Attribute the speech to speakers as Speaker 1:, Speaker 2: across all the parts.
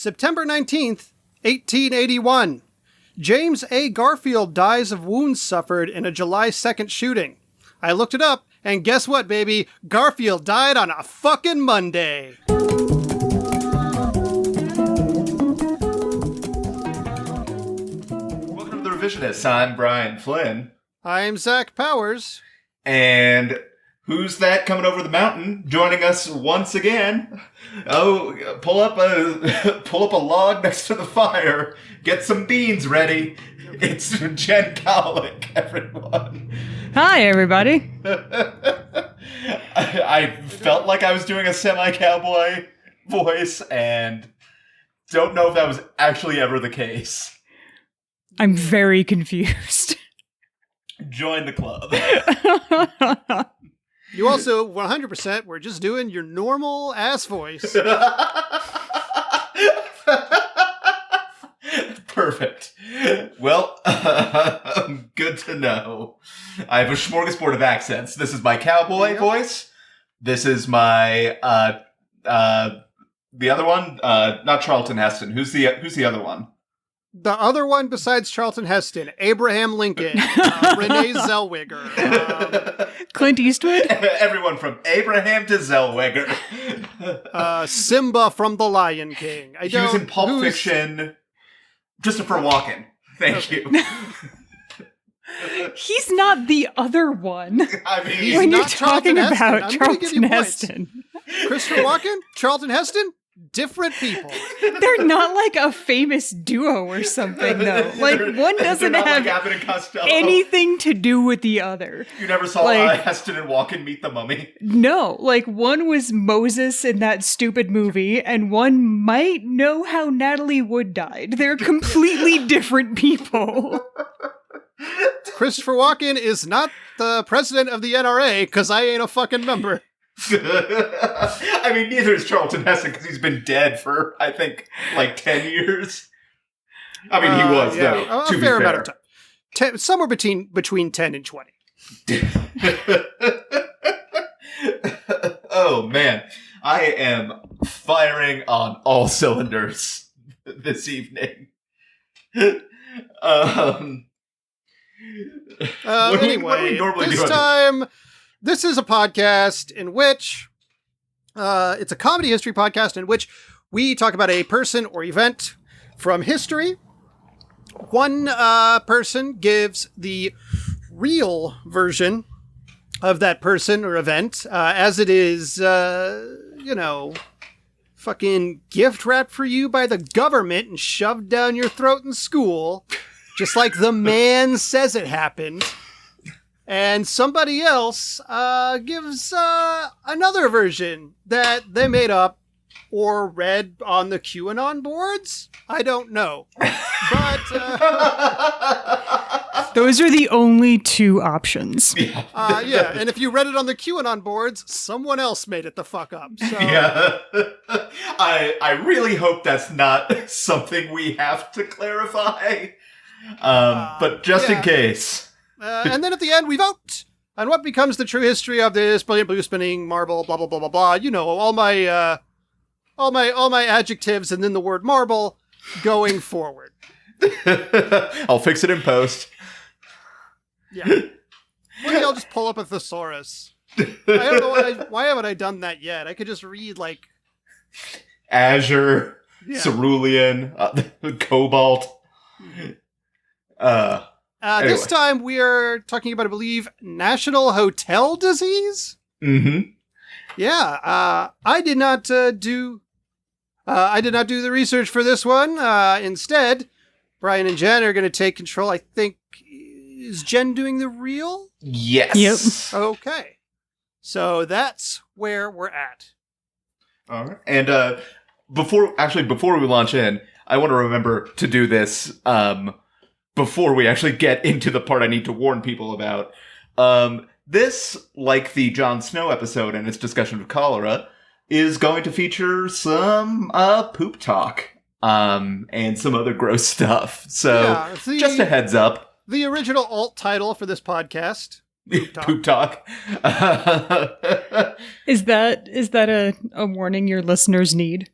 Speaker 1: September 19th, 1881. James A. Garfield dies of wounds suffered in a July 2nd shooting. I looked it up, and guess what, baby? Garfield died on a fucking Monday.
Speaker 2: Welcome to The Revisionists. I'm Brian Flynn.
Speaker 1: I'm Zach Powers.
Speaker 2: And who's that coming over the mountain, joining us once again? Oh, pull up a log next to the fire. Get some beans ready. It's Jen Cowlick, everyone.
Speaker 3: Hi, everybody.
Speaker 2: I felt like I was doing a semi-cowboy voice, and don't know if that was actually ever the case.
Speaker 3: I'm very confused.
Speaker 2: Join the club.
Speaker 1: You also 100% were just doing your normal ass voice.
Speaker 2: Perfect. Well, good to know. I have a smorgasbord of accents. This is my cowboy voice. This is my the other one. Not Charlton Heston. Who's the other one?
Speaker 1: The other one besides Charlton Heston, Abraham Lincoln, Renee Zellweger,
Speaker 3: Clint Eastwood?
Speaker 2: Everyone from Abraham to Zellweger.
Speaker 1: Simba from The Lion King.
Speaker 2: He was in Pulp Fiction. Christopher Walken. Thank you.
Speaker 3: He's not the other one.
Speaker 2: I mean,
Speaker 3: when you're
Speaker 1: not
Speaker 3: talking
Speaker 1: Charlton
Speaker 3: about
Speaker 1: Heston. I'm gonna give you
Speaker 3: Charlton
Speaker 1: points.
Speaker 3: Heston.
Speaker 1: Christopher Walken, Charlton Heston, different people.
Speaker 3: They're not like a famous duo or something, though. Like, one doesn't
Speaker 2: not
Speaker 3: have
Speaker 2: like Abbott and Costello.
Speaker 3: anything to do with the other.
Speaker 2: You never saw Heston and Walken meet the mummy?
Speaker 3: No, like, one was Moses in that stupid movie, and one might know how Natalie Wood died. They're completely different people.
Speaker 1: Christopher Walken is not the president of the NRA, because I ain't a fucking member.
Speaker 2: I mean, neither is Charlton Heston, because he's been dead for, I think, like 10 years. I mean, he was, though, to be fair.
Speaker 1: Amount of time. Somewhere between 10 and 20.
Speaker 2: Oh, man. I am firing on all cylinders this evening.
Speaker 1: Anyway, this time, this is a podcast in which, it's a comedy history podcast in which we talk about a person or event from history. One person gives the real version of that person or event, as it is, fucking gift wrapped for you by the government and shoved down your throat in school. Just like the man says it happened. And somebody else gives another version that they made up or read on the QAnon boards. I don't know. But
Speaker 3: those are the only two options.
Speaker 1: Yeah, and if you read it on the QAnon boards, someone else made it the fuck up. So.
Speaker 2: Yeah. I really hope that's not something we have to clarify. But just in case.
Speaker 1: And then at the end, we vote on what becomes the true history of this brilliant blue spinning marble, blah, blah, blah, blah, blah. You know, all my adjectives and then the word marble going forward.
Speaker 2: I'll fix it in post.
Speaker 1: Yeah. Maybe I'll just pull up a thesaurus. I don't know why haven't I done that yet? I could just read, like...
Speaker 2: Azure, Cerulean, Cobalt. Anyway.
Speaker 1: This time we are talking about, I believe, National Hotel Disease?
Speaker 2: Mm-hmm.
Speaker 1: Yeah, I did not do the research for this one. Instead, Brian and Jen are going to take control. I think, is Jen doing the reel?
Speaker 2: Yes.
Speaker 3: Yep.
Speaker 1: Okay. So that's where we're at.
Speaker 2: All right. And before we launch in, I want to remember to do this before we actually get into the part I need to warn people about. This, like the Jon Snow episode and its discussion of cholera, is going to feature some poop talk and some other gross stuff. So just a heads up.
Speaker 1: The original alt title for this podcast, Poop Talk.
Speaker 2: Poop Talk.
Speaker 3: Is that a warning your listeners need?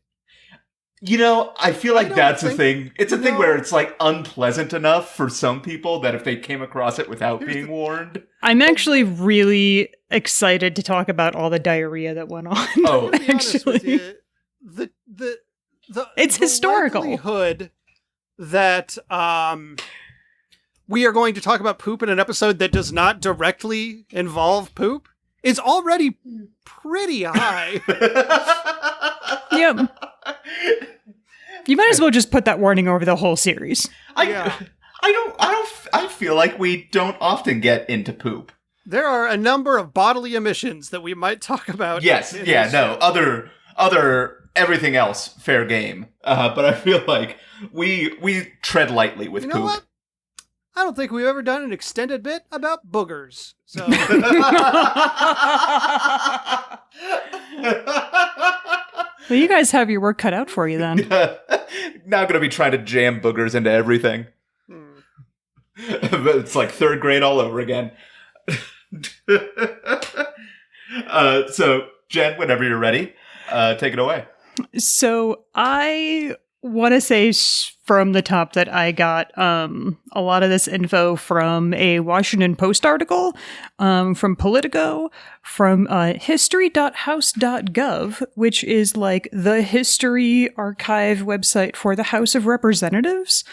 Speaker 2: You know, I feel like that's a
Speaker 1: think-
Speaker 2: thing. It's a thing
Speaker 1: no.
Speaker 2: where it's like unpleasant enough for some people that if they came across it without being warned.
Speaker 3: I'm actually really excited to talk about all the diarrhea that went on.
Speaker 2: Oh.
Speaker 1: To be honest with
Speaker 3: actually.
Speaker 1: you, the
Speaker 3: It's
Speaker 1: the
Speaker 3: historical.
Speaker 1: likelihood that we are going to talk about poop in an episode that does not directly involve poop is already pretty high.
Speaker 3: Yep. You might as well just put that warning over the whole series.
Speaker 2: I feel like we don't often get into poop.
Speaker 1: There are a number of bodily emissions that we might talk about.
Speaker 2: Yes,
Speaker 1: in
Speaker 2: yeah,
Speaker 1: this
Speaker 2: no,
Speaker 1: show.
Speaker 2: other everything else fair game. But I feel like we tread lightly with
Speaker 1: You know
Speaker 2: poop.
Speaker 1: what? I don't think we've ever done an extended bit about boogers. So
Speaker 3: Well, you guys have your work cut out for you then.
Speaker 2: Now I'm gonna be trying to jam boogers into everything. It's like third grade all over again. So Jen, whenever you're ready, take it away.
Speaker 3: So I want to say from the top that I got a lot of this info from a Washington Post article, from Politico, from history.house.gov, which is like the history archive website for the House of Representatives.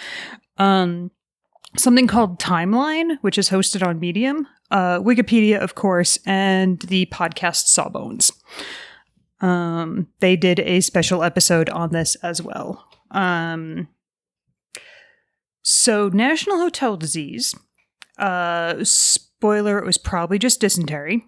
Speaker 3: Something called Timeline, which is hosted on Medium, Wikipedia, of course, and the podcast Sawbones. They did a special episode on this as well. So National Hotel Disease, spoiler, it was probably just dysentery.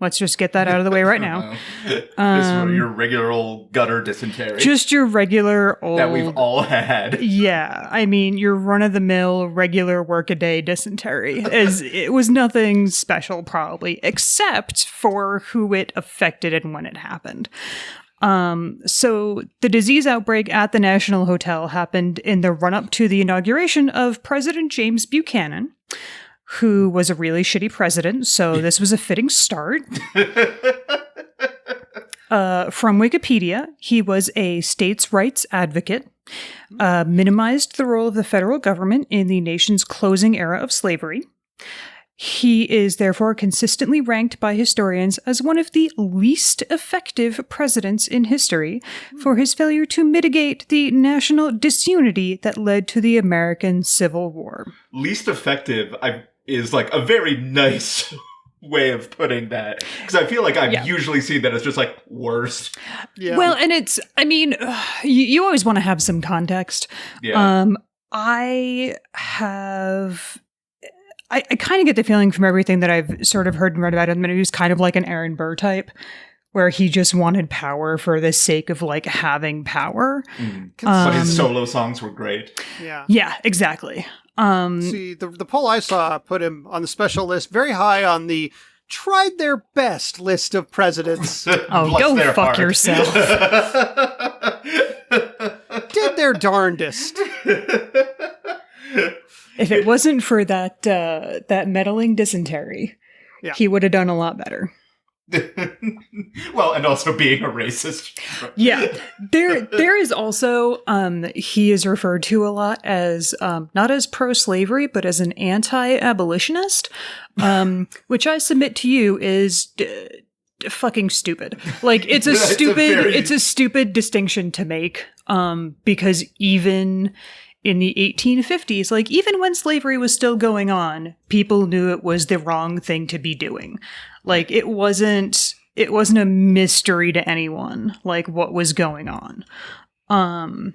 Speaker 3: Let's just get that out of the way right now.
Speaker 2: This is your regular old gutter dysentery.
Speaker 3: Just your regular old...
Speaker 2: that we've all had.
Speaker 3: Yeah, I mean, your run-of-the-mill, regular workaday dysentery. It was nothing special, probably, except for who it affected and when it happened. So the disease outbreak at the National Hotel happened in the run-up to the inauguration of President James Buchanan, who was a really shitty president, so this was a fitting start. From Wikipedia, he was a states' rights advocate, minimized the role of the federal government in the nation's closing era of slavery. He is therefore consistently ranked by historians as one of the least effective presidents in history for his failure to mitigate the national disunity that led to the American Civil War.
Speaker 2: Least effective is like a very nice way of putting that. Because I feel like I've usually seen that as just like worse.
Speaker 1: yeah.
Speaker 3: Well, and it's, I mean, you always want to have some context.
Speaker 2: Yeah.
Speaker 3: I kind of get the feeling from everything that I've sort of heard and read about him that he was kind of like an Aaron Burr type, where he just wanted power for the sake of like having power.
Speaker 2: But his solo songs were great.
Speaker 1: yeah.
Speaker 3: Yeah, exactly.
Speaker 1: See, the poll I saw put him on the special list very high on the tried their best list of presidents.
Speaker 3: Oh,
Speaker 2: Bless
Speaker 3: go
Speaker 2: their
Speaker 3: fuck
Speaker 2: heart.
Speaker 3: yourself.
Speaker 1: Did their darndest.
Speaker 3: If it wasn't for that meddling dysentery,
Speaker 1: Yeah.
Speaker 3: he would have done a lot better.
Speaker 2: Well, and also being a racist.
Speaker 3: Yeah, there is also he is referred to a lot as not as pro-slavery but as an anti-abolitionist, which I submit to you is fucking stupid. Like it's a it's a stupid distinction to make, because even in the 1850s, like even when slavery was still going on, people knew it was the wrong thing to be doing. Like it wasn't a mystery to anyone, like what was going on. So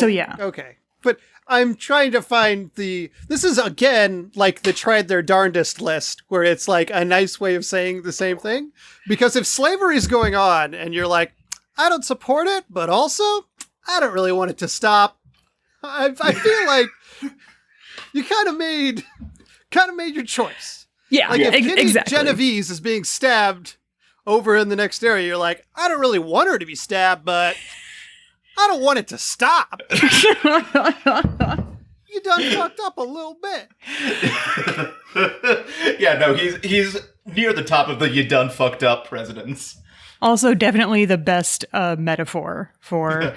Speaker 3: yeah.
Speaker 1: Okay. But I'm trying to find this is again like the tried their darndest list, where it's like a nice way of saying the same thing. Because if slavery is going on and you're like, I don't support it, but also I don't really want it to stop. I feel like you kind of made your choice.
Speaker 3: Yeah,
Speaker 1: Like if Kitty
Speaker 3: exactly.
Speaker 1: Genovese is being stabbed over in the next area, you're like, I don't really want her to be stabbed, but I don't want it to stop. You done fucked up a little bit.
Speaker 2: Yeah, no, he's near the top of the you done fucked up presidents.
Speaker 3: Also, definitely the best metaphor for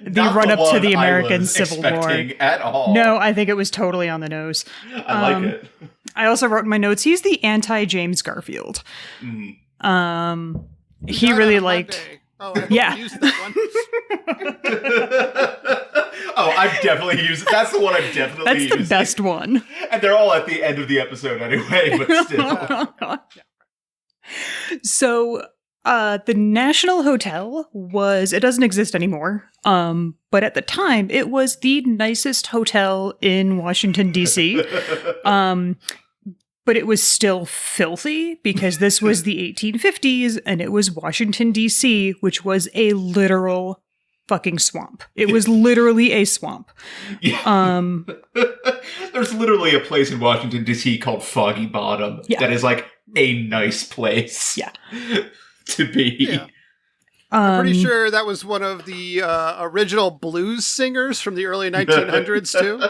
Speaker 3: the
Speaker 2: Not
Speaker 3: run-up to
Speaker 2: one
Speaker 3: the
Speaker 2: I
Speaker 3: American
Speaker 2: was
Speaker 3: Civil War.
Speaker 2: expecting at all.
Speaker 3: No, I think it was totally on the nose.
Speaker 2: I like it.
Speaker 3: I also wrote in my notes, he's the anti-James Garfield.
Speaker 2: Mm.
Speaker 3: He
Speaker 1: Died
Speaker 3: really
Speaker 1: on a
Speaker 3: liked...
Speaker 1: Monday. Oh, I
Speaker 3: Yeah.
Speaker 1: used that one.
Speaker 2: Oh, I've definitely used it. That's the one I've definitely
Speaker 3: That's
Speaker 2: used.
Speaker 3: the best one.
Speaker 2: And they're all at the end of the episode anyway, but still.
Speaker 3: So, the National Hotel it doesn't exist anymore. But at the time, it was the nicest hotel in Washington, D.C. But it was still filthy because this was the 1850s and it was Washington, D.C., which was a literal fucking swamp. It was literally a swamp.
Speaker 2: Yeah. There's literally a place in Washington, D.C. called Foggy Bottom that is like a nice place to be.
Speaker 1: Yeah. I'm pretty sure that was one of the original blues singers from the early 1900s, too.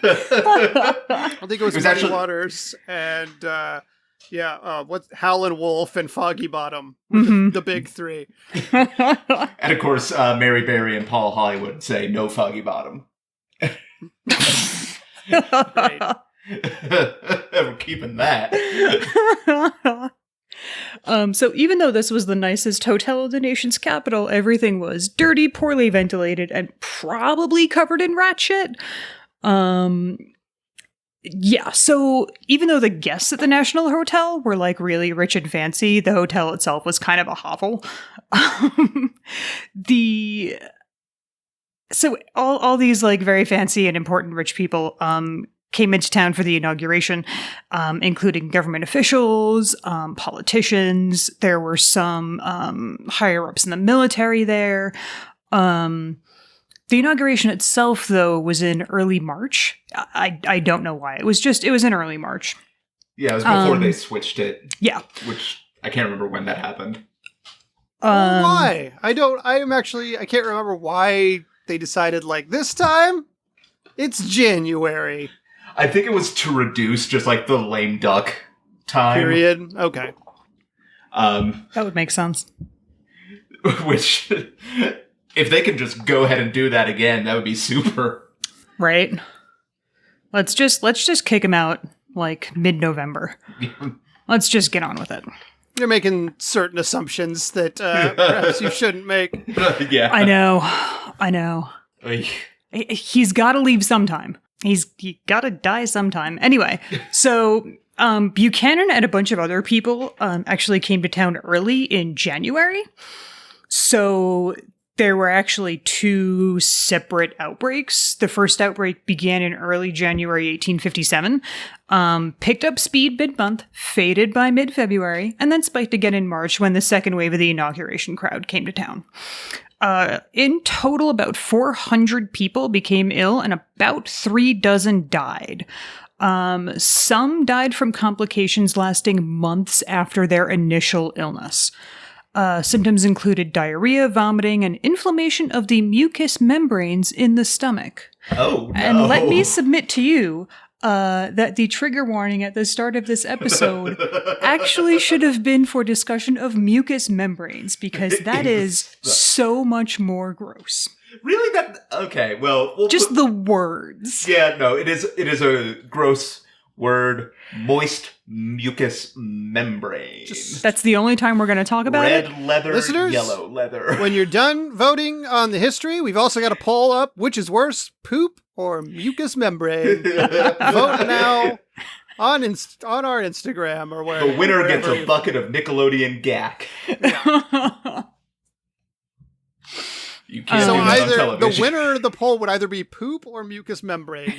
Speaker 1: I think it was Muddy
Speaker 2: actually
Speaker 1: Waters and, what's Howlin' Wolf and Foggy Bottom, the big three.
Speaker 2: And of course, Mary Berry and Paul Hollywood say no Foggy Bottom.
Speaker 1: Right.
Speaker 2: We're keeping that.
Speaker 3: So even though this was the nicest hotel in the nation's capital, everything was dirty, poorly ventilated, and probably covered in rat shit. So even though the guests at the National Hotel were like really rich and fancy, the hotel itself was kind of a hovel. So all these like very fancy and important rich people came into town for the inauguration, including government officials, politicians. There were some higher ups in the military there. The inauguration itself, though, was in early March. I don't know why. It was in early March.
Speaker 2: Yeah, it was before they switched it.
Speaker 3: Yeah.
Speaker 2: Which I can't remember when that happened.
Speaker 1: Why? I can't remember why they decided like this time. It's January.
Speaker 2: I think it was to reduce just like the lame duck time.
Speaker 1: Period. Okay.
Speaker 3: That would make sense.
Speaker 2: Which, if they can just go ahead and do that again, that would be super.
Speaker 3: Right. Let's just kick him out like mid-November. Let's just get on with it.
Speaker 1: You're making certain assumptions that perhaps you shouldn't make.
Speaker 2: Yeah.
Speaker 3: I know. He's got to leave sometime. He got to die sometime. Anyway, so Buchanan and a bunch of other people actually came to town early in January. So there were actually two separate outbreaks. The first outbreak began in early January 1857, picked up speed mid-month, faded by mid-February, and then spiked again in March when the second wave of the inauguration crowd came to town. In total, about 400 people became ill and about 36 died. Some died from complications lasting months after their initial illness. Symptoms included diarrhea, vomiting, and inflammation of the mucous membranes in the stomach.
Speaker 2: Oh, no.
Speaker 3: And let me submit to you that the trigger warning at the start of this episode actually should have been for discussion of mucous membranes, because that is so much more gross.
Speaker 2: Really? Okay, well
Speaker 3: just the words.
Speaker 2: Yeah, no, it is a gross word. Moist mucous membrane.
Speaker 3: That's the only time we're going to talk about it.
Speaker 2: Red leather,
Speaker 1: Listeners,
Speaker 2: yellow leather.
Speaker 1: When you're done voting on the history, we've also got a poll up. Which is worse, poop or mucous membrane? Vote now on our Instagram or wherever.
Speaker 2: The winner gets a bucket of Nickelodeon gack.
Speaker 1: Yeah.
Speaker 2: You can't
Speaker 1: So
Speaker 2: do that on
Speaker 1: either
Speaker 2: television.
Speaker 1: the winner of the poll would either be poop or mucous membrane.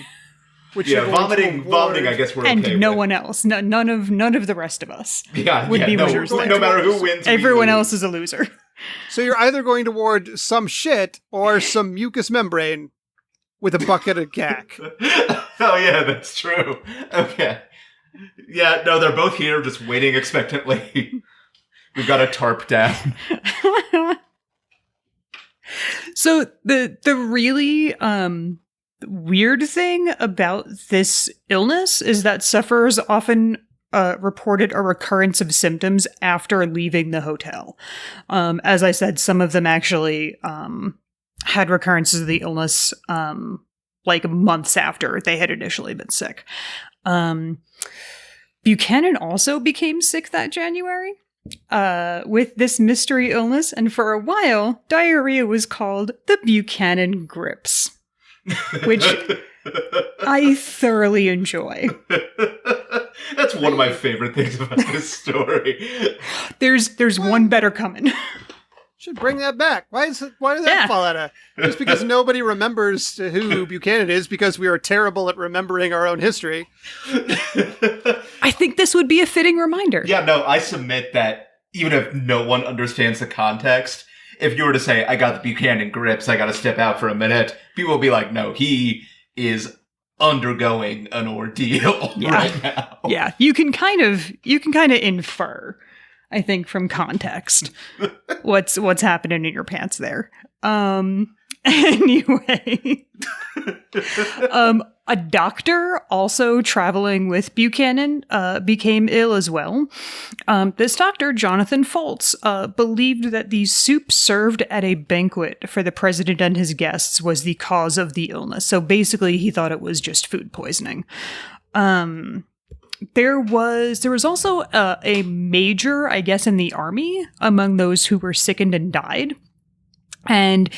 Speaker 1: Which
Speaker 2: vomiting. I guess we're okay.
Speaker 3: And no
Speaker 2: with.
Speaker 3: one else. None of the rest of us.
Speaker 2: Would
Speaker 3: be
Speaker 2: no,
Speaker 3: winners there.
Speaker 2: no matter who wins,
Speaker 3: Everyone else is a loser.
Speaker 1: So you're either going toward some shit or some mucous membrane with a bucket of gack.
Speaker 2: Oh yeah, that's true. Okay. Yeah, no, they're both here just waiting expectantly. We've got a tarp down.
Speaker 3: So the really weird thing about this illness is that sufferers often reported a recurrence of symptoms after leaving the hotel. As I said, some of them actually had recurrences of the illness like months after they had initially been sick. Buchanan also became sick that January with this mystery illness, and for a while, diarrhea was called the Buchanan Grips, which I thoroughly enjoy.
Speaker 2: That's one of my favorite things about this story.
Speaker 3: There's one better coming.
Speaker 1: Should bring that back. Why did that fall out of? Just because nobody remembers who Buchanan is because we are terrible at remembering our own history.
Speaker 3: I think this would be a fitting reminder.
Speaker 2: Yeah, no, I submit that even if no one understands the context, if you were to say, I got the Buchanan Grips, I got to step out for a minute, people will be like, no, he is undergoing an ordeal right now.
Speaker 3: Yeah, you can kind of infer, I think, from context what's happening in your pants there. Anyway, a doctor also traveling with Buchanan became ill as well. This doctor, Jonathan Foltz, believed that the soup served at a banquet for the president and his guests was the cause of the illness. So basically, he thought it was just food poisoning. There was also a major, I guess, in the army among those who were sickened and died. And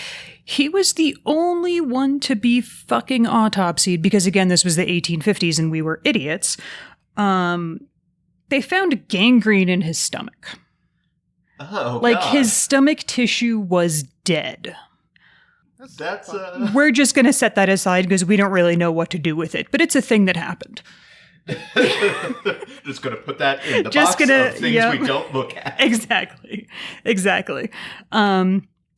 Speaker 3: he was the only one to be fucking autopsied because, again, this was the 1850s and we were idiots. They found gangrene in his stomach.
Speaker 2: Oh,
Speaker 3: like,
Speaker 2: God.
Speaker 3: his stomach tissue was dead.
Speaker 2: That's
Speaker 3: We're just going to set that aside because we don't really know what to do with it, but it's a thing that happened.
Speaker 2: Just gonna put that in the
Speaker 3: Just
Speaker 2: box
Speaker 3: gonna-
Speaker 2: of things
Speaker 3: yep.
Speaker 2: we don't look at.
Speaker 3: Exactly.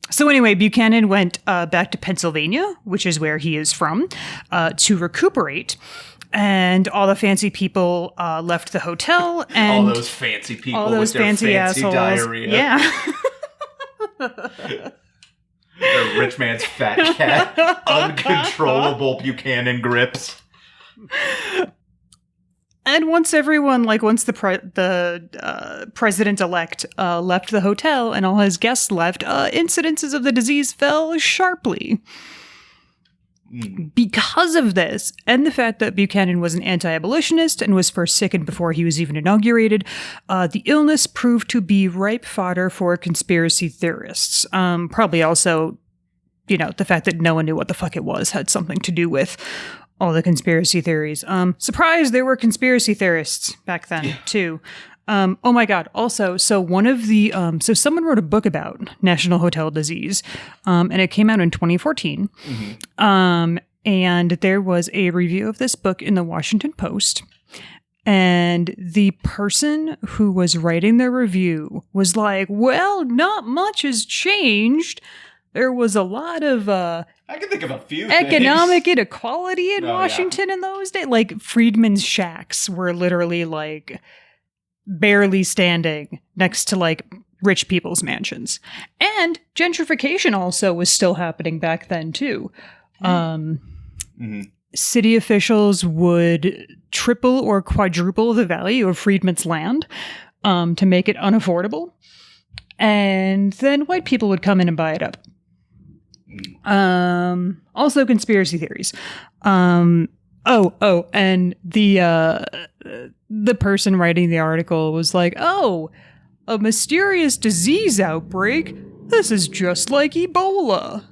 Speaker 3: So anyway, Buchanan went back to Pennsylvania, which is where he is from, to recuperate. And all the fancy people left the hotel. And
Speaker 2: all those fancy people
Speaker 3: all those
Speaker 2: with their fancy
Speaker 3: assholes.
Speaker 2: diarrhea.
Speaker 3: Yeah.
Speaker 2: The rich man's fat cat. Uncontrollable Buchanan Grips.
Speaker 3: And once the president-elect left the hotel and all his guests left, incidences of the disease fell sharply. Because of this, and the fact that Buchanan was an anti-abolitionist and was first sickened before he was even inaugurated, the illness proved to be ripe fodder for conspiracy theorists. Probably also, the fact that no one knew what the fuck it was had something to do with all the conspiracy theories. Surprise, there were conspiracy theorists back then, too. Oh my God. Also, so one of the, so someone wrote a book about National Hotel Disease, and it came out in 2014. Mm-hmm. And there was a review of this book in the Washington Post. And the person who was writing the review was like, well, not much has changed. There was a lot of
Speaker 2: I can think of a few
Speaker 3: economic
Speaker 2: things.
Speaker 3: inequality in Washington in those days. Like, freedmen's shacks were literally like barely standing next to like rich people's mansions. And gentrification also was still happening back then too. City officials would triple or quadruple the value of freedmen's land to make it unaffordable. And then white people would come in and buy it up. Also conspiracy theories. And the person writing the article was like, oh, a mysterious disease outbreak? This is just like Ebola.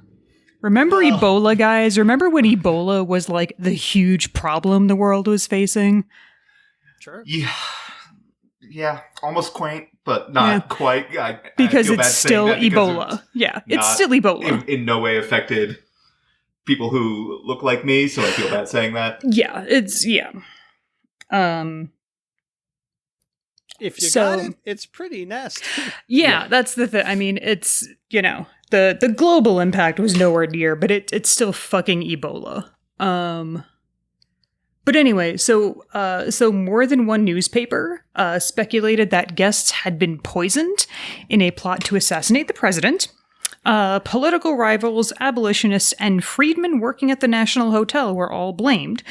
Speaker 3: Remember Ebola, guys? Remember when Ebola was like the huge problem the world was facing?
Speaker 1: Sure.
Speaker 2: Yeah, almost quaint, but not quite.
Speaker 3: Because
Speaker 2: I feel
Speaker 3: it's
Speaker 2: bad
Speaker 3: still
Speaker 2: saying that because
Speaker 3: Ebola. Yeah, it's still Ebola.
Speaker 2: In no way affected people who look like me, so I feel bad saying that.
Speaker 3: Yeah,
Speaker 1: If you got it, it's pretty nasty.
Speaker 3: Yeah, that's the thing. I mean, it's, the global impact was nowhere near, but it's still fucking Ebola. But anyway, so more than one newspaper speculated that guests had been poisoned in a plot to assassinate the president. Political rivals, abolitionists, and freedmen working at the National Hotel were all blamed.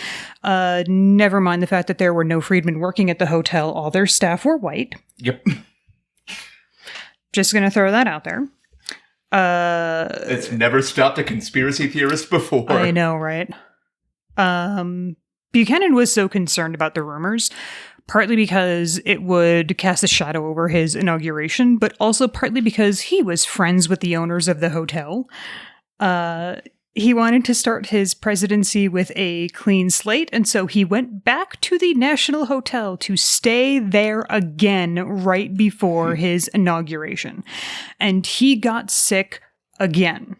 Speaker 3: Never mind the fact that there were no freedmen working at the hotel. All their staff were white.
Speaker 2: Yep.
Speaker 3: Just gonna throw that out there.
Speaker 2: It's never stopped a conspiracy theorist before.
Speaker 3: I know, right? Buchanan was so concerned about the rumors, partly because it would cast a shadow over his inauguration, but also partly because he was friends with the owners of the hotel. He wanted to start his presidency with a clean slate, and so he went back to the National Hotel to stay there again right before his inauguration. And he got sick again.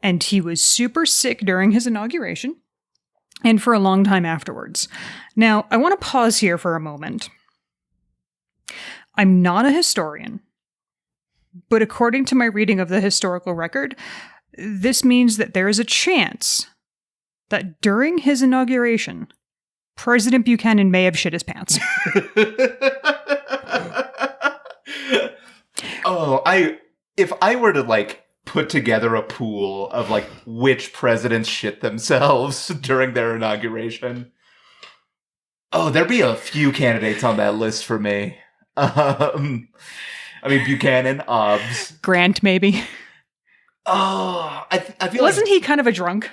Speaker 3: And he was super sick during his inauguration and for a long time afterwards. Now, I want to pause here for a moment. I'm not a historian, but according to my reading of the historical record, this means that there is a chance that during his inauguration, President Buchanan may have shit his pants.
Speaker 2: If I were to put together a pool of which presidents shit themselves during their inauguration, there'd be a few candidates on that list for me. Buchanan, Obbs,
Speaker 3: Grant, maybe.
Speaker 2: Oh, I feel
Speaker 3: wasn't he kind of a drunk?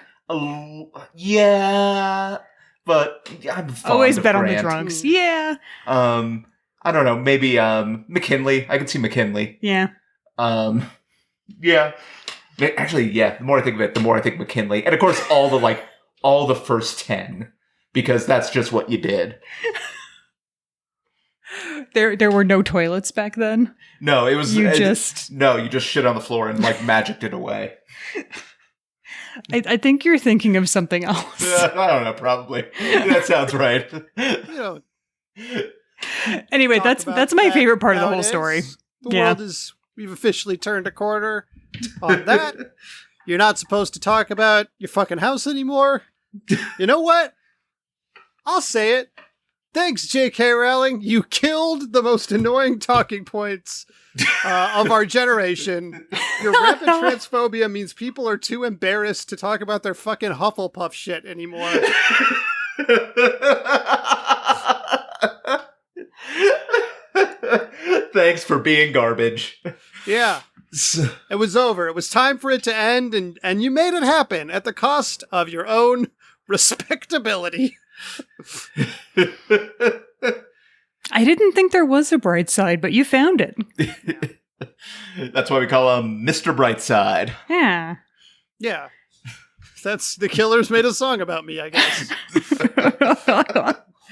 Speaker 2: Yeah, but I'm fond
Speaker 3: always
Speaker 2: of
Speaker 3: bet
Speaker 2: Grant.
Speaker 3: on the drunks. Yeah.
Speaker 2: I don't know. Maybe McKinley. I could see McKinley.
Speaker 3: Yeah.
Speaker 2: Yeah. Actually, yeah. The more I think of it, the more I think McKinley, and of course all the first 10, because that's just what you did.
Speaker 3: There were no toilets back then.
Speaker 2: No, it was
Speaker 3: you just
Speaker 2: shit on the floor and magicked it away.
Speaker 3: I think you're thinking of something else.
Speaker 2: I don't know, probably. That sounds right.
Speaker 3: Anyway, that's my favorite part of the whole story.
Speaker 1: The world is, we've officially turned a corner on that. You're not supposed to talk about your fucking house anymore. You know what? I'll say it. Thanks, J.K. Rowling. You killed the most annoying talking points of our generation. Your rampant transphobia means people are too embarrassed to talk about their fucking Hufflepuff shit anymore.
Speaker 2: Thanks for being garbage.
Speaker 1: Yeah. It was over. It was time for it to end, and you made it happen at the cost of your own respectability.
Speaker 3: I didn't think there was a bright side, but you found it.
Speaker 2: That's why we call him Mr. Brightside.
Speaker 3: Yeah.
Speaker 1: Yeah. That's the Killers made a song about me, I guess.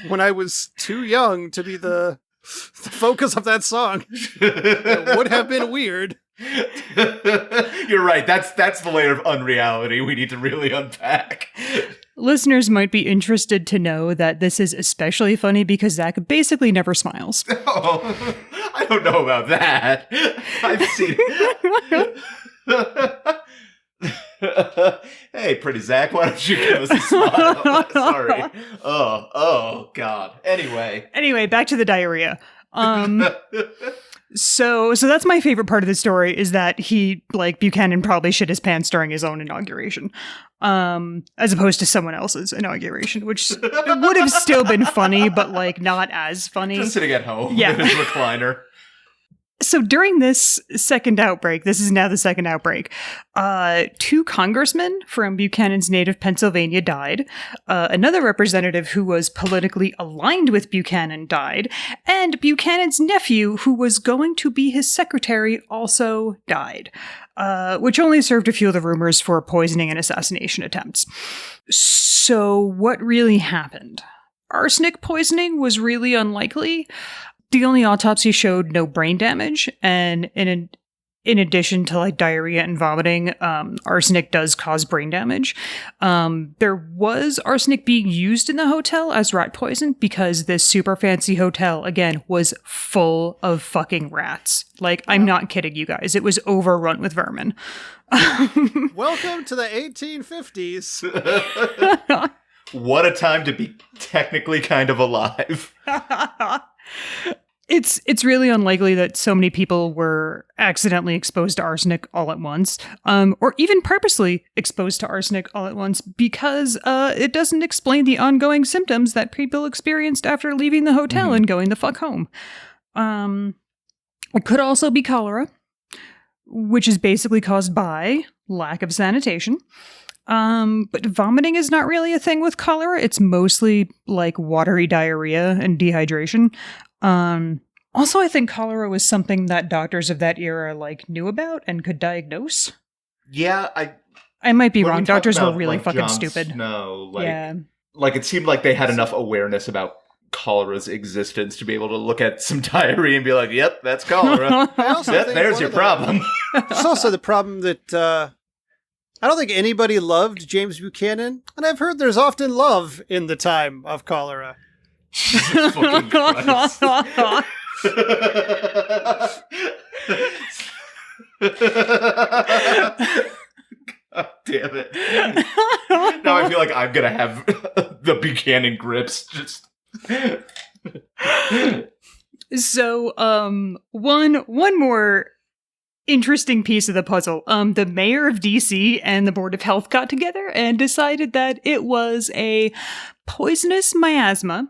Speaker 1: When I was too young to be the focus of that song. It would have been weird.
Speaker 2: You're right. That's the layer of unreality we need to really unpack.
Speaker 3: Listeners might be interested to know that this is especially funny because Zach basically never smiles.
Speaker 2: Oh, I don't know about that. I've seen it. Hey, pretty Zach, why don't you give us a smile? Sorry. Oh, God. Anyway,
Speaker 3: back to the diarrhea. So that's my favorite part of the story is that Buchanan probably shit his pants during his own inauguration, as opposed to someone else's inauguration, which would have still been funny, but not as funny.
Speaker 2: Just sitting at home in his recliner.
Speaker 3: So during this second outbreak, this is now the second outbreak, 2 congressmen from Buchanan's native Pennsylvania died. Another representative who was politically aligned with Buchanan died. And Buchanan's nephew, who was going to be his secretary, also died. Which only served to fuel the rumors for poisoning and assassination attempts. So what really happened? Arsenic poisoning was really unlikely. The only autopsy showed no brain damage, and in addition to diarrhea and vomiting, arsenic does cause brain damage. There was arsenic being used in the hotel as rat poison because this super fancy hotel, again, was full of fucking rats. I'm not kidding you guys. It was overrun with vermin.
Speaker 1: Welcome to the 1850s.
Speaker 2: What a time to be technically kind of alive.
Speaker 3: It's really unlikely that so many people were accidentally exposed to arsenic all at once, or even purposely exposed to arsenic all at once, because it doesn't explain the ongoing symptoms that people experienced after leaving the hotel and going the fuck home. It could also be cholera, which is basically caused by lack of sanitation. But vomiting is not really a thing with cholera. It's mostly like watery diarrhea and dehydration. Also, I think cholera was something that doctors of that era like knew about and could diagnose.
Speaker 2: Yeah,
Speaker 3: I might be wrong. Doctors were really fucking
Speaker 2: Jon
Speaker 3: stupid.
Speaker 2: Snow,
Speaker 3: Yeah.
Speaker 2: Like it seemed like they had enough awareness about cholera's existence to be able to look at some diarrhea and be like, "Yep, that's cholera.
Speaker 1: I also
Speaker 2: Yep,
Speaker 1: think
Speaker 2: there's
Speaker 1: one
Speaker 2: your
Speaker 1: of the-
Speaker 2: problem."
Speaker 1: There's also the problem that I don't think anybody loved James Buchanan, and I've heard there's often love in the time of cholera.
Speaker 2: Jesus fucking Christ. God damn it. Now I feel like I'm gonna have the Buchanan grips just
Speaker 3: So, one more interesting piece of the puzzle. The mayor of DC and the Board of Health got together and decided that it was a poisonous miasma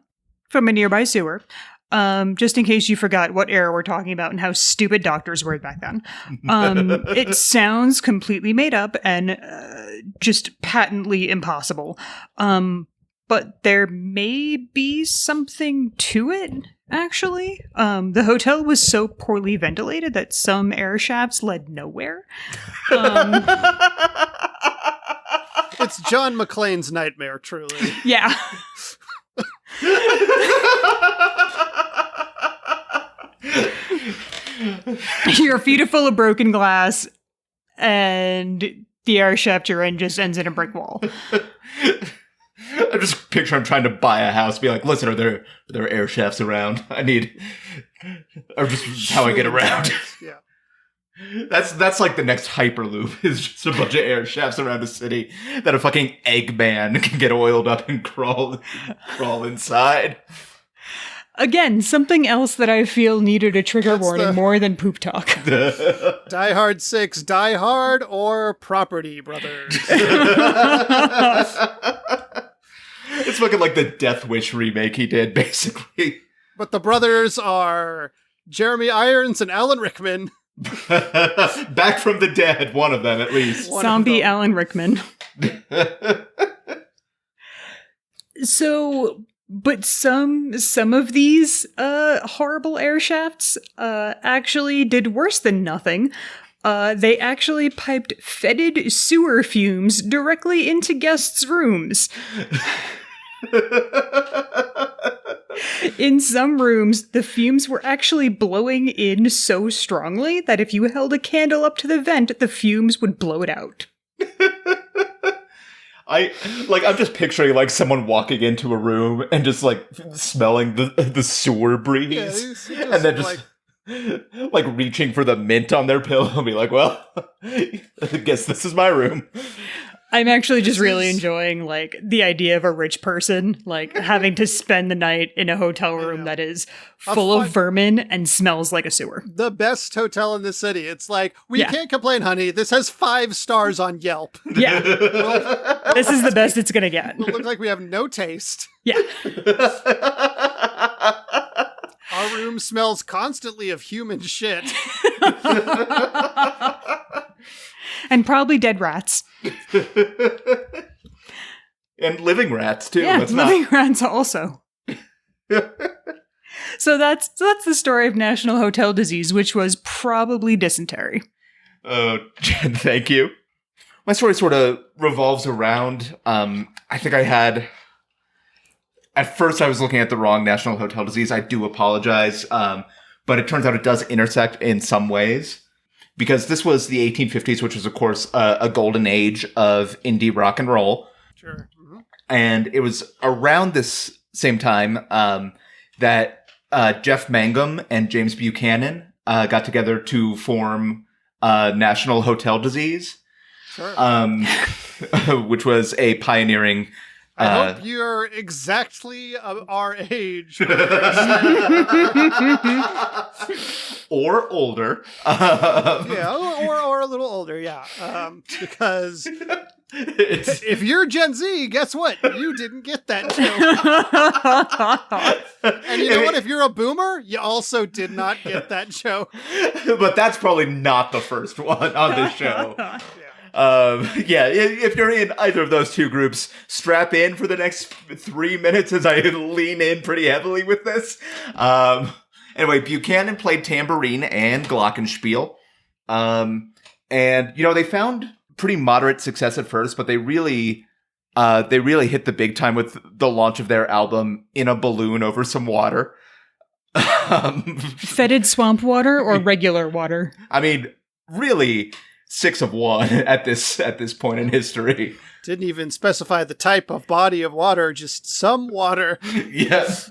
Speaker 3: from a nearby sewer. Just in case you forgot what era we're talking about and how stupid doctors were back then. It sounds completely made up and just patently impossible. But there may be something to it, actually. The hotel was so poorly ventilated that some air shafts led nowhere.
Speaker 1: It's John McClane's nightmare, truly.
Speaker 3: Yeah. Your feet are full of broken glass, and the air shaft you're in just ends in a brick wall.
Speaker 2: I'm just picturing I'm trying to buy a house, be like, listen, are there air shafts around? I need, or just how I get around.
Speaker 1: Yeah.
Speaker 2: That's like the next Hyperloop is just a bunch of air shafts around a city that a fucking Eggman can get oiled up and crawl inside.
Speaker 3: Again, something else that I feel needed a trigger warning more than poop talk.
Speaker 1: Die Hard 6, Die Hard or Property Brothers.
Speaker 2: It's looking like the Death Wish remake he did, basically.
Speaker 1: But the brothers are Jeremy Irons and Alan Rickman.
Speaker 2: Back from the dead, one of them at least.
Speaker 3: Zombie Alan Rickman. So, but some of these horrible air shafts actually did worse than nothing. They actually piped fetid sewer fumes directly into guests' rooms. In some rooms, the fumes were actually blowing in so strongly that if you held a candle up to the vent, the fumes would blow it out.
Speaker 2: I'm just picturing like someone walking into a room and just like smelling the sewer breeze, and then just like reaching for the mint on their pillow and be like, well, I guess this is my room.
Speaker 3: I'm actually just really enjoying like the idea of a rich person like having to spend the night in a hotel room that is full of vermin and smells like a sewer.
Speaker 1: The best hotel in the city. It's like, we can't complain, honey. This has 5 stars on Yelp.
Speaker 3: Yeah. This is the best it's gonna get.
Speaker 1: It looks like we have no taste.
Speaker 3: Yeah.
Speaker 1: Our room smells constantly of human shit.
Speaker 3: And probably dead rats.
Speaker 2: And living rats too.
Speaker 3: Yeah, living rats also. So that's the story of National Hotel Disease, which was probably dysentery.
Speaker 2: Oh, Jen, thank you. My story sort of revolves around, I think I had, at first I was looking at the wrong National Hotel Disease. I do apologize. But it turns out it does intersect in some ways. Because this was the 1850s, which was, of course, a golden age of indie rock and roll.
Speaker 1: Sure. Mm-hmm.
Speaker 2: And it was around this same time that Jeff Mangum and James Buchanan got together to form National Hotel Disease,
Speaker 1: Sure.
Speaker 2: which was a pioneering
Speaker 1: I hope you're exactly our age.
Speaker 2: Or older.
Speaker 1: Yeah, or a little older, yeah. Because if you're Gen Z, guess what? You didn't get that joke. And you know what? If you're a boomer, you also did not get that joke.
Speaker 2: But that's probably not the first one on this show. If you're in either of those two groups, strap in for the next 3 minutes as I lean in pretty heavily with this. Anyway, Buchanan played tambourine and glockenspiel. And, they found pretty moderate success at first, but they really hit the big time with the launch of their album In a Balloon Over Some Water.
Speaker 3: Fetid swamp water or regular water?
Speaker 2: I mean, really 6 of 1 at this point in history.
Speaker 1: Didn't even specify the type of body of water, just some water.
Speaker 2: Yes.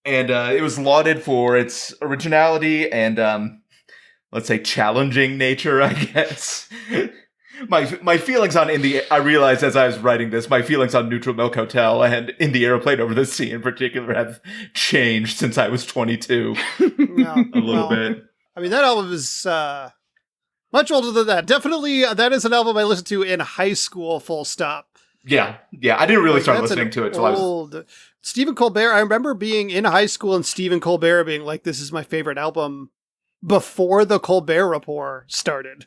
Speaker 2: And it was lauded for its originality and, let's say, challenging nature, I guess. My feelings on I realized as I was writing this, my feelings on Neutral Milk Hotel and In the Aeroplane Over the Sea in particular have changed since I was 22. A little bit.
Speaker 1: I mean, that album is much older than that. Definitely, that is an album I listened to in high school, full stop.
Speaker 2: Yeah. I didn't really start listening to it till I was...
Speaker 1: Stephen Colbert, I remember being in high school and Stephen Colbert being like, this is my favorite album before the Colbert Report started.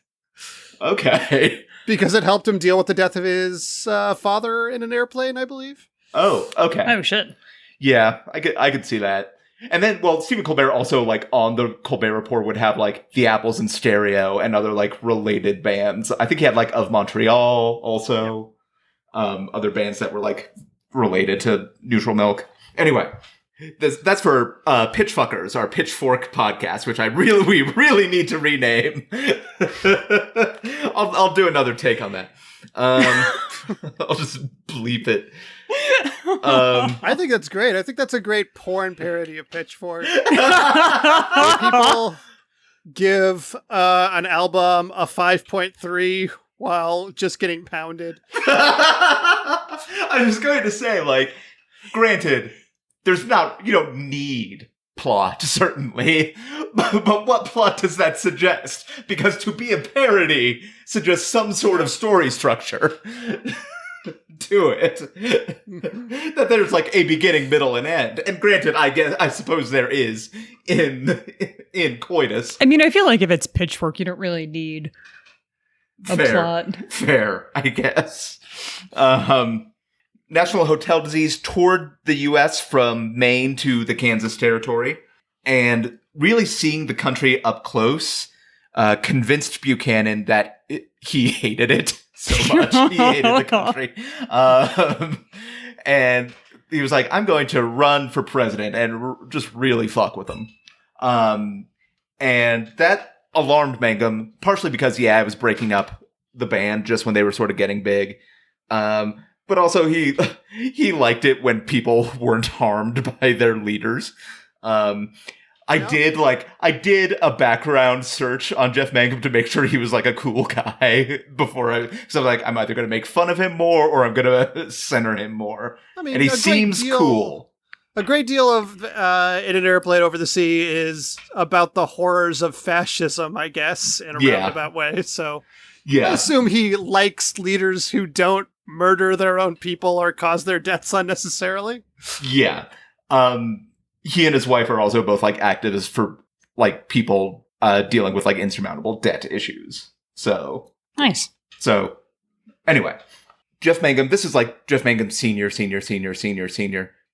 Speaker 2: Okay.
Speaker 1: Because it helped him deal with the death of his father in an airplane, I believe.
Speaker 2: Oh, okay.
Speaker 3: Oh, shit.
Speaker 2: Yeah, I could see that. And then, Stephen Colbert also, on the Colbert Report would have, the Apples in Stereo and other, related bands. I think he had, Of Montreal also. Yeah. Other bands that were, related to Neutral Milk. Anyway, that's for Pitchfuckers, our Pitchfork podcast, which we really need to rename. I'll do another take on that. I'll just bleep it.
Speaker 1: I think that's great. I think that's a great porn parody of Pitchfork. Where people give an album a 5.3 while just getting pounded.
Speaker 2: I was going to say, granted, you don't need plot, certainly, but what plot does that suggest? Because to be a parody suggests some sort of story structure to it. That there's a beginning, middle, and end. And granted, I suppose there is in Coitus.
Speaker 3: I mean, I feel like if it's Pitchfork, you don't really need a plot.
Speaker 2: Fair, I guess. National Hotel Disease toured the U.S. from Maine to the Kansas Territory, and really seeing the country up close convinced Buchanan that he hated it so much. He hated the country. And he was like, I'm going to run for president and just really fuck with them. And that alarmed Mangum, partially because, I was breaking up the band just when they were sort of getting big. But also he liked it when people weren't harmed by their leaders. I did a background search on Jeff Mangum to make sure he was a cool guy because I'm either going to make fun of him more or I'm going to center him more. I mean, and he seems cool.
Speaker 1: A great deal of In an Airplane Over the Sea is about the horrors of fascism, I guess, in a roundabout way. So I assume he likes leaders who don't murder their own people or cause their deaths unnecessarily.
Speaker 2: Yeah. He and his wife are also both activists for people dealing with insurmountable debt issues. So
Speaker 3: nice.
Speaker 2: So anyway, Jeff Mangum, this is Jeff Mangum senior,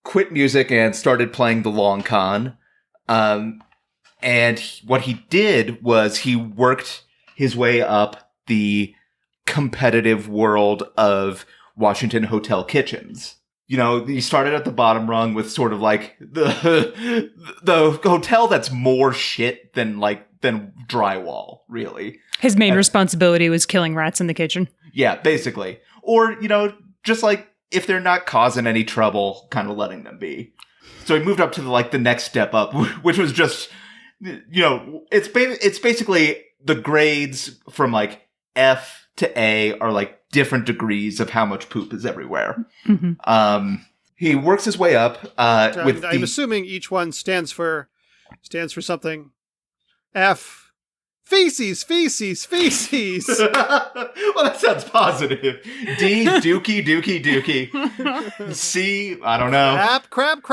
Speaker 2: quit music and started playing the long con. And what he did was he worked his way up the competitive world of Washington hotel kitchens. He started at the bottom rung with sort of the hotel that's more shit than drywall, really.
Speaker 3: His main responsibility was killing rats in the kitchen.
Speaker 2: Yeah, basically. Or, just if they're not causing any trouble, kind of letting them be. So he moved up to the next step up, which was just, it's basically the grades from F to A are like different degrees of how much poop is everywhere.
Speaker 3: Mm-hmm.
Speaker 2: He works his way up with
Speaker 1: I'm assuming each one stands for something. F. Feces, feces, feces.
Speaker 2: Well, that sounds positive. D. Dookie, dookie, dookie. C. I don't know.
Speaker 1: Crap.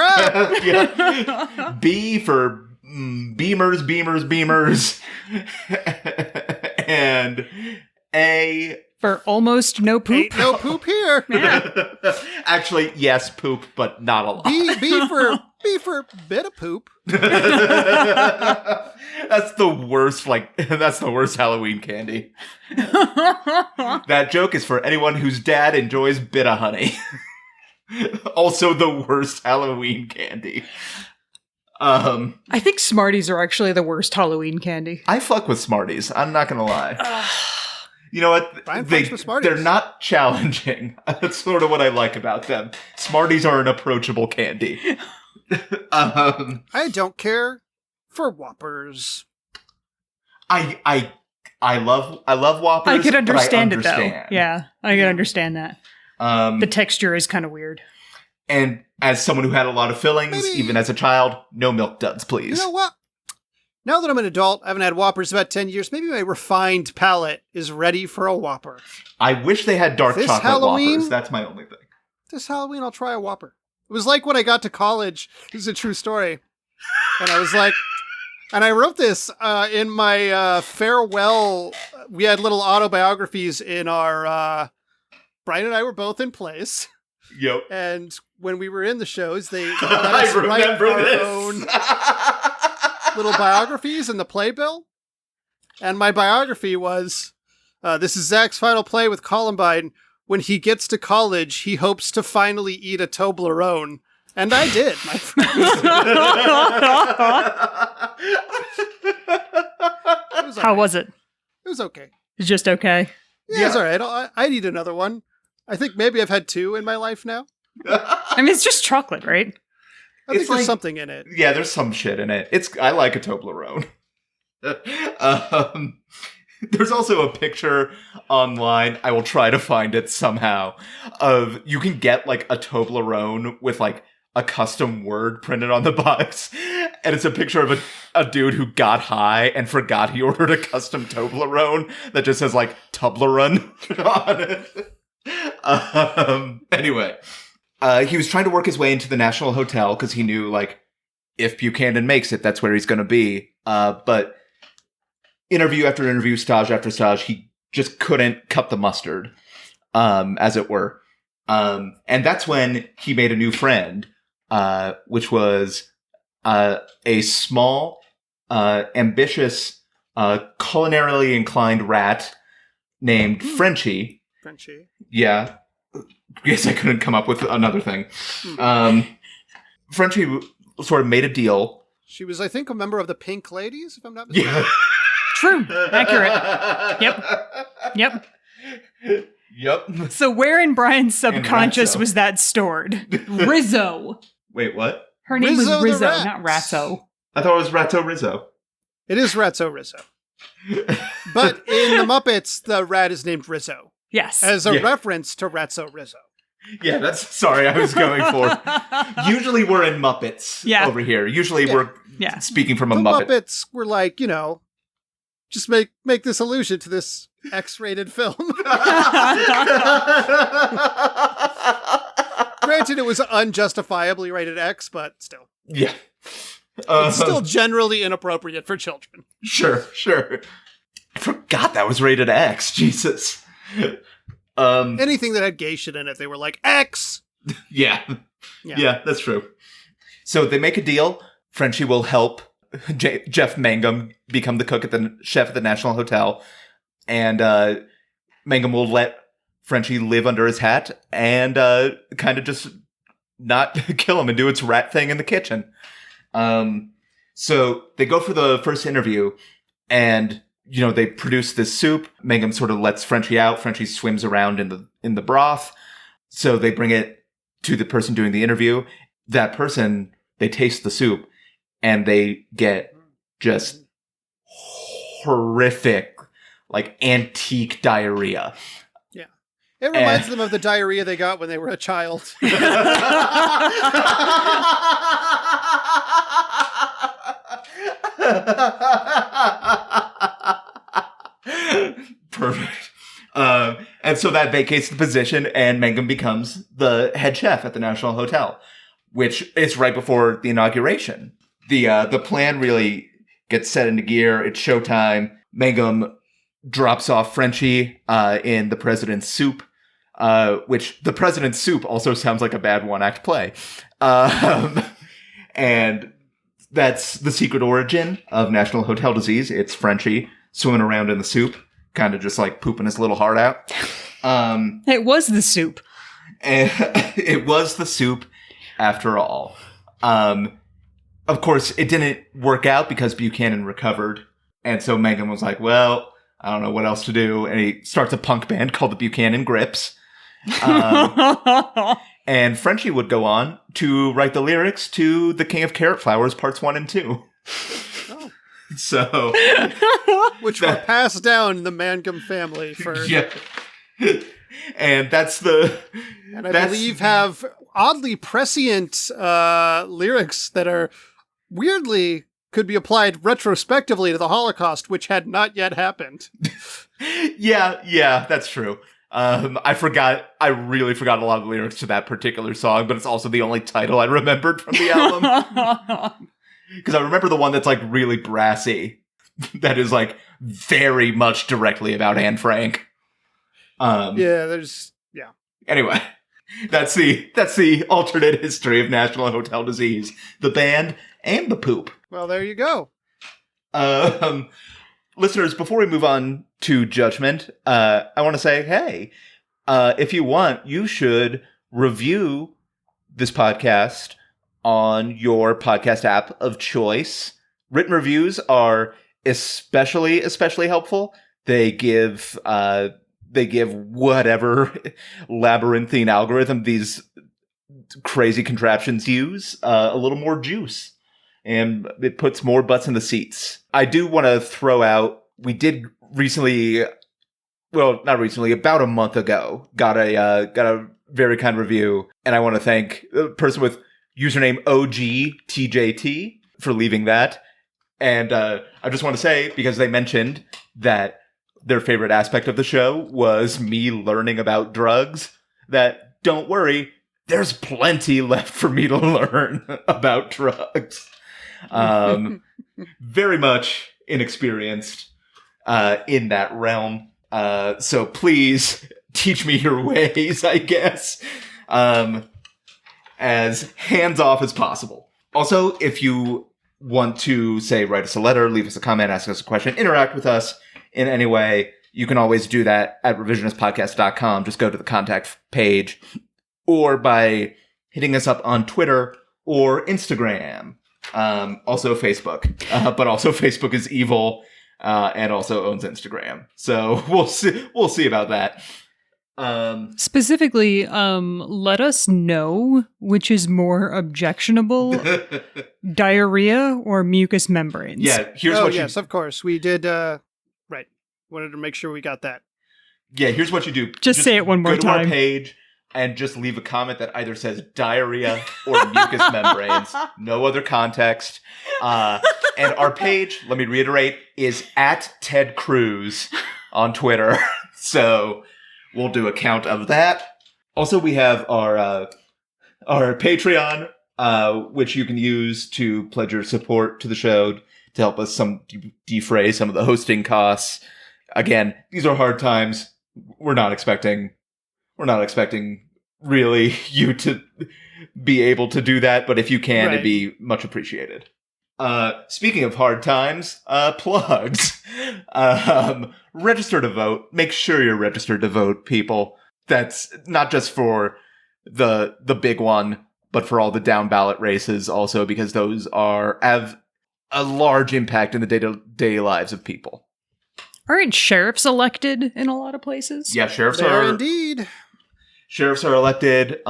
Speaker 2: Yeah. B for beamers, beamers. And A.
Speaker 3: For almost no poop.
Speaker 1: Ain't no poop here.
Speaker 3: Yeah.
Speaker 2: Actually, yes, poop, but not a lot.
Speaker 1: B for bit of poop.
Speaker 2: That's the worst, that's the worst Halloween candy. That joke is for anyone whose dad enjoys bit of honey. Also the worst Halloween candy.
Speaker 3: I think Smarties are actually the worst Halloween candy.
Speaker 2: I fuck with Smarties, I'm not gonna lie. You know what? They're not challenging. That's sort of what I like about them. Smarties are an approachable candy.
Speaker 1: I don't care for Whoppers.
Speaker 2: I love Whoppers.
Speaker 3: I could understand
Speaker 2: but I understand.
Speaker 3: it though. Yeah, I could understand that. The texture is kind of weird.
Speaker 2: And as someone who had a lot of fillings,
Speaker 1: Maybe.
Speaker 2: even as a child, no Milk Duds, please.
Speaker 1: You know what? Now that I'm an adult, I haven't had Whoppers about 10 years, maybe my refined palate is ready for a Whopper.
Speaker 2: I wish they had dark
Speaker 1: This
Speaker 2: chocolate
Speaker 1: Halloween?
Speaker 2: Whoppers. That's my only thing.
Speaker 1: This Halloween, I'll try a Whopper. It was like when I got to college. This is a true story. And I was like, and I wrote this in my farewell. We had little autobiographies in our, Brian and I were both in plays.
Speaker 2: Yep.
Speaker 1: And when we were in the shows, they let
Speaker 2: I
Speaker 1: us write
Speaker 2: remember
Speaker 1: our
Speaker 2: this.
Speaker 1: own little biographies in the playbill. And my biography was, this is Zach's final play with Columbine. When he gets to college, he hopes to finally eat a Toblerone. And I did, my friend.
Speaker 3: How was it?
Speaker 1: It was okay.
Speaker 3: It's just okay.
Speaker 1: Yeah, it's all right. I'd eat another one. I think maybe I've had 2 in my life now.
Speaker 3: I mean, it's just chocolate, right?
Speaker 1: I think
Speaker 2: It's
Speaker 1: there's
Speaker 2: like-
Speaker 1: something in it.
Speaker 2: Yeah, there's some shit in it. I like a Toblerone. There's also a picture online, I will try to find it somehow, of you can get like a Toblerone with like a custom word printed on the box. And it's a picture of a dude who got high and forgot he ordered a custom Toblerone that just says like Toblerone on it. Anyway, he was trying to work his way into the National Hotel because he knew like if Buchanan makes it, that's where he's going to be. But interview after interview, stage after stage, he just couldn't cut the mustard, as it were. And that's when he made a new friend, which was a small, ambitious, culinarily inclined rat named Frenchie.
Speaker 1: Frenchie.
Speaker 2: Yeah. Guess I couldn't come up with another thing. Frenchie sort of made a deal.
Speaker 1: She was, I think, a member of the Pink Ladies, if I'm not mistaken.
Speaker 2: Yeah.
Speaker 3: True. Accurate. Yep.
Speaker 2: Yep.
Speaker 3: So where in Brian's subconscious
Speaker 2: Ratso.
Speaker 3: was that stored? Rizzo.
Speaker 2: Wait, what?
Speaker 3: Her name
Speaker 1: Rizzo the
Speaker 3: was Rizzo,
Speaker 1: Rat.
Speaker 3: not Ratso.
Speaker 2: I thought it was Ratto Rizzo.
Speaker 1: It is Ratso Rizzo. But in the Muppets, the rat is named Rizzo,
Speaker 3: Yes.
Speaker 1: as a
Speaker 2: Yeah.
Speaker 1: reference to Ratso Rizzo.
Speaker 2: Yeah, that's sorry, I was going for. Usually we're in Muppets over here. Usually we're
Speaker 3: Yeah.
Speaker 2: speaking from a
Speaker 1: The
Speaker 2: Muppet.
Speaker 1: Muppets were like, just make this allusion to this X-rated film. Granted, it was unjustifiably rated X, but still.
Speaker 2: Yeah.
Speaker 1: It's still generally inappropriate for children.
Speaker 2: Sure. I forgot that was rated X. Jesus.
Speaker 1: Anything that had gay shit in it, they were like, X!
Speaker 2: Yeah. Yeah, that's true. So they make a deal. Frenchie will help Jeff Mangum become the cook at the chef at the National Hotel. And Mangum will let Frenchie live under his hat and kind of just not kill him and do its rat thing in the kitchen. So they go for the first interview and, they produce this soup. Mangum sort of lets Frenchie out. Frenchie swims around in the broth. So they bring it to the person doing the interview. That person, they taste the soup and they get just horrific, like antique diarrhea.
Speaker 1: Yeah. It reminds them of the diarrhea they got when they were a child.
Speaker 2: Perfect. And so that vacates the position, and Mangum becomes the head chef at the National Hotel, which is right before the inauguration. The plan really gets set into gear. It's showtime. Mangum drops off Frenchie in the President's Soup, which the President's Soup also sounds like a bad one-act play. And that's the secret origin of National Hotel Disease. It's Frenchie swimming around in the soup, kind of just like pooping his little heart out.
Speaker 3: It was the soup.
Speaker 2: And it was the soup after all. Of course, it didn't work out because Buchanan recovered. And so Mangum was like, well, I don't know what else to do. And he starts a punk band called the Buchanan Grips. And Frenchie would go on to write the lyrics to The King of Carrot Flowers Parts 1 and 2. Oh. So...
Speaker 1: which were passed down in the Mangum family for...
Speaker 2: Yeah. And that's the...
Speaker 1: And I believe have oddly prescient lyrics that are weirdly could be applied retrospectively to the Holocaust, which had not yet happened.
Speaker 2: Yeah, that's true. I really forgot a lot of the lyrics to that particular song, but it's also the only title I remembered from the album. Because I remember the one that's like really brassy, that is like very much directly about Anne Frank.
Speaker 1: Yeah.
Speaker 2: Anyway, that's the alternate history of National Hotel Disease, the band and the poop.
Speaker 1: Well, there you go.
Speaker 2: Listeners, before we move on to Judgment, I want to say, hey, if you want, you should review this podcast on your podcast app of choice. Written reviews are especially helpful. They give whatever labyrinthine algorithm these crazy contraptions use a little more juice. And it puts more butts in the seats. I do want to throw out, we did recently, well, not recently, about a month ago, got a very kind review. And I want to thank the person with username OGTJT for leaving that. And I just want to say, because they mentioned that their favorite aspect of the show was me learning about drugs, that don't worry, there's plenty left for me to learn about drugs. Very much inexperienced in that realm. So please teach me your ways, I guess, as hands-off as possible. Also, if you want to, say, write us a letter, leave us a comment, ask us a question, interact with us in any way, you can always do that at revisionistpodcast.com. Just go to the contact page, or by hitting us up on Twitter or Instagram. Also Facebook, but also Facebook is evil, and also owns Instagram. So we'll see about that.
Speaker 3: Specifically, let us know which is more objectionable, diarrhea or mucous membranes.
Speaker 2: Yeah,
Speaker 1: yes, of course. We did, right. Wanted to make sure we got that.
Speaker 2: Yeah, here's what you do.
Speaker 3: Just say it one more time.
Speaker 2: Go to our page and just leave a comment that either says diarrhea or mucous membranes. No other context. And our page, let me reiterate, is at Ted Cruz on Twitter. So we'll do a count of that. Also, we have our Patreon, which you can use to pledge your support to the show to help us defray some of the hosting costs. Again, these are hard times. We're not expecting really you to be able to do that, but if you can, It'd be much appreciated. Speaking of hard times, plugs. Register to vote. Make sure you're registered to vote, people. That's not just for the big one, but for all the down ballot races also, because those have a large impact in the day-to-day lives of people.
Speaker 3: Aren't sheriffs elected in a lot of places?
Speaker 2: Yeah, sheriffs
Speaker 1: are indeed.
Speaker 2: Sheriffs are elected,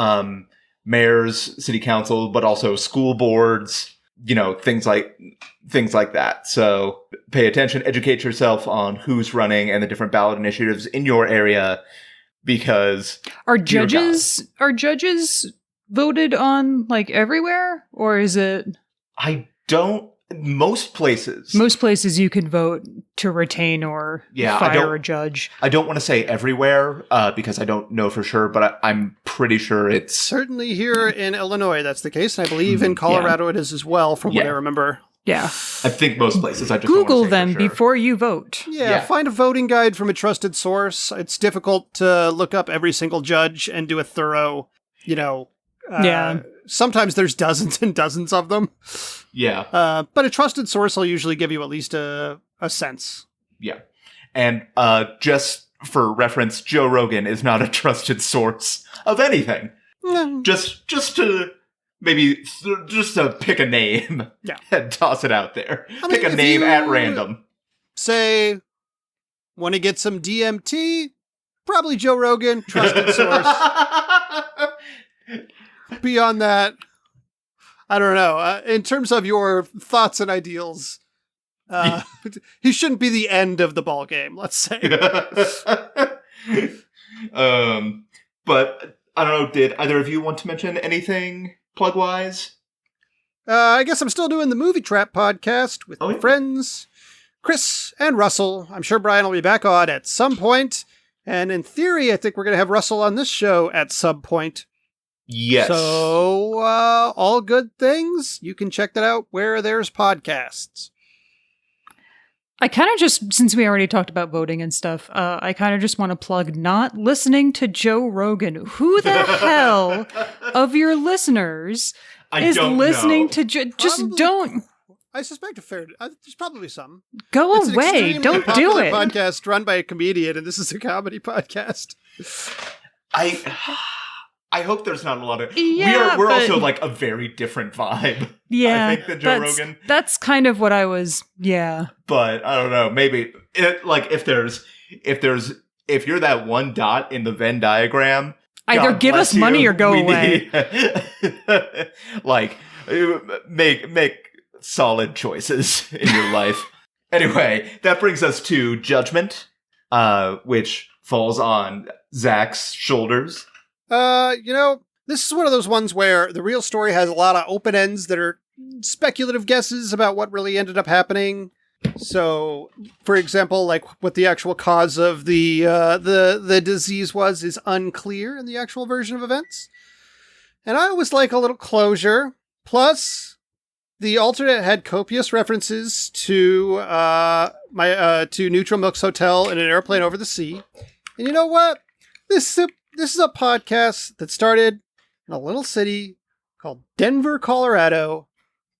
Speaker 2: mayors, city council, but also school boards. things like that. So pay attention, educate yourself on who's running and the different ballot initiatives in your area, because
Speaker 3: are judges voted on like everywhere, or is it?
Speaker 2: Most places
Speaker 3: you can vote to retain or fire a judge.
Speaker 2: I don't want to say everywhere because I don't know for sure, but I'm pretty sure it's
Speaker 1: certainly here in Illinois. That's the case, and I believe in Colorado it is as well, from what I remember.
Speaker 3: Yeah,
Speaker 2: I think most places. I just
Speaker 3: Google them before you vote.
Speaker 1: Yeah, find a voting guide from a trusted source. It's difficult to look up every single judge and do a thorough, sometimes there's dozens and dozens of them.
Speaker 2: Yeah.
Speaker 1: But a trusted source will usually give you at least a sense.
Speaker 2: Yeah. And just for reference, Joe Rogan is not a trusted source of anything. Just to maybe just to pick a name and toss it out there. Pick a name at random.
Speaker 1: Say, want to get some DMT? Probably Joe Rogan, trusted source. Beyond that, I don't know. In terms of your thoughts and ideals, he shouldn't be the end of the ball game, let's say.
Speaker 2: But I don't know, did either of you want to mention anything plug-wise?
Speaker 1: I guess I'm still doing the Movie Trap podcast with my friends, Chris and Russell. I'm sure Brian will be back on at some point. And in theory, I think we're going to have Russell on this show at some point.
Speaker 2: Yes.
Speaker 1: So, all good things. You can check that out where there's podcasts.
Speaker 3: I kind of just, since we already talked about voting and stuff, I kind of just want to plug not listening to Joe Rogan. Who the hell of your listeners is listening to Joe? Just don't.
Speaker 1: I suspect there's probably some.
Speaker 3: Go away. Don't do it.
Speaker 1: Podcast run by a comedian, and this is a comedy podcast.
Speaker 2: I hope there's not a lot of... we're also like a very different vibe.
Speaker 3: Yeah.
Speaker 2: I think than Joe Rogan.
Speaker 3: That's kind of what I was... Yeah.
Speaker 2: But I don't know. Maybe if you're that one dot in the Venn diagram...
Speaker 3: Either give us money or go away.
Speaker 2: Make solid choices in your life. Anyway, that brings us to Judgment, which falls on Zach's shoulders.
Speaker 1: This is one of those ones where the real story has a lot of open ends that are speculative guesses about what really ended up happening. So, for example, like what the actual cause of the disease was is unclear in the actual version of events. And I always like a little closure. Plus, the alternate had copious references to to Neutral Milk's Hotel in an airplane over the sea. And you know what? This is a podcast that started in a little city called Denver, Colorado,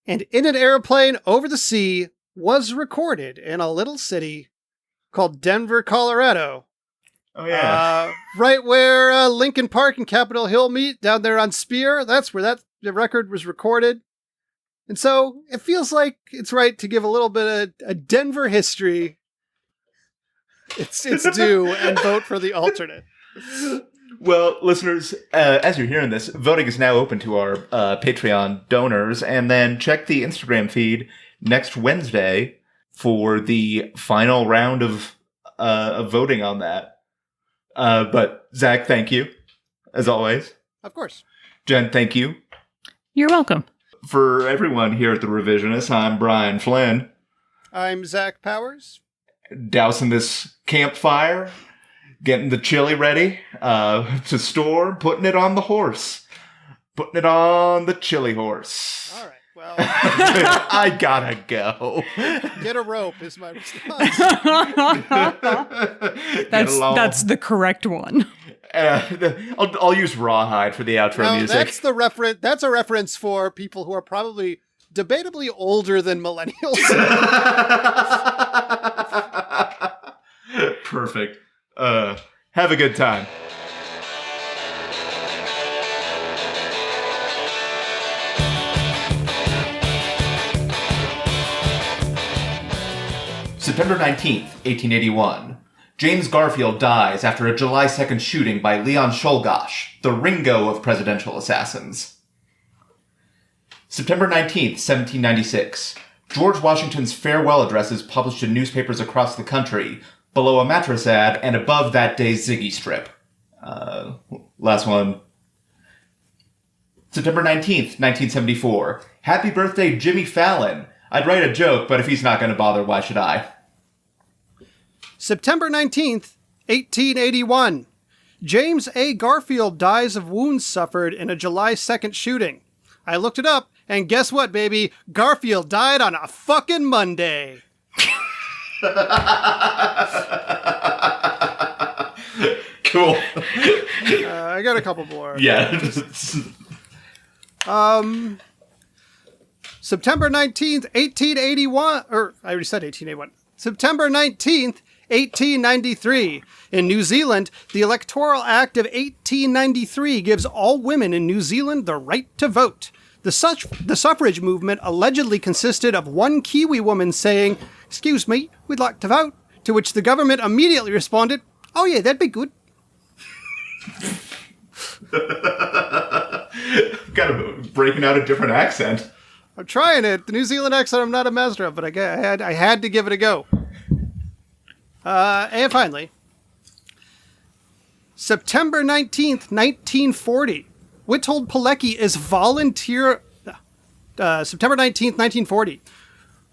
Speaker 1: and in an airplane over the sea was recorded in a little city called Denver, Colorado.
Speaker 2: Oh, yeah.
Speaker 1: Right where Lincoln Park and Capitol Hill meet, down there on Spear. That's where the record was recorded. And so it feels like it's right to give a little bit of a Denver history its due and vote for the alternate.
Speaker 2: Well, listeners, as you're hearing this, voting is now open to our Patreon donors, and then check the Instagram feed next Wednesday for the final round of voting on that. But Zach, thank you, as always.
Speaker 1: Of course.
Speaker 2: Jen, thank you.
Speaker 3: You're welcome.
Speaker 2: For everyone here at The Revisionist, I'm Brian Flynn.
Speaker 1: I'm Zach Powers.
Speaker 2: Dousing this campfire, getting the chili ready to store, putting it on the horse. Putting it on the chili horse.
Speaker 1: All right, well.
Speaker 2: I gotta go.
Speaker 1: Get a rope is my response.
Speaker 3: That's the correct one.
Speaker 2: I'll use rawhide for the outro music.
Speaker 1: That's a reference for people who are probably debatably older than millennials.
Speaker 2: Perfect. Have a good time. September 19th, 1881. James Garfield dies after a July 2nd shooting by Leon Czolgosz, the Ringo of presidential assassins. September 19th, 1796. George Washington's farewell addresses published in newspapers across the country, below a mattress ad and above that day's Ziggy strip. Last one. September 19th, 1974. Happy birthday, Jimmy Fallon. I'd write a joke, but if he's not going to bother, why should I?
Speaker 1: September 19th, 1881. James A. Garfield dies of wounds suffered in a July 2nd shooting. I looked it up, and guess what, baby? Garfield died on a fucking Monday.
Speaker 2: Cool.
Speaker 1: I got a couple more.
Speaker 2: Yeah.
Speaker 1: September 19th, 1881, or I already said 1881. September 19th, 1893. In New Zealand, the Electoral Act of 1893 gives all women in New Zealand the right to vote. The suffrage movement allegedly consisted of one Kiwi woman saying, "Excuse me, we'd like to vote," to which the government immediately responded, "Oh yeah, that'd be good."
Speaker 2: Kind of breaking out a different accent.
Speaker 1: I'm trying it. The New Zealand accent I'm not a master of, but I had to give it a go. And finally, September 19th, 1940. Witold Pilecki is September 19th, 1940.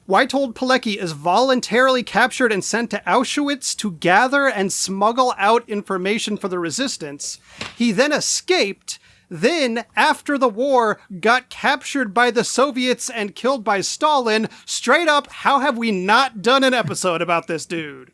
Speaker 1: Witold Pilecki is voluntarily captured and sent to Auschwitz to gather and smuggle out information for the resistance. He then escaped, then, after the war, got captured by the Soviets and killed by Stalin. Straight up, how have we not done an episode about this dude?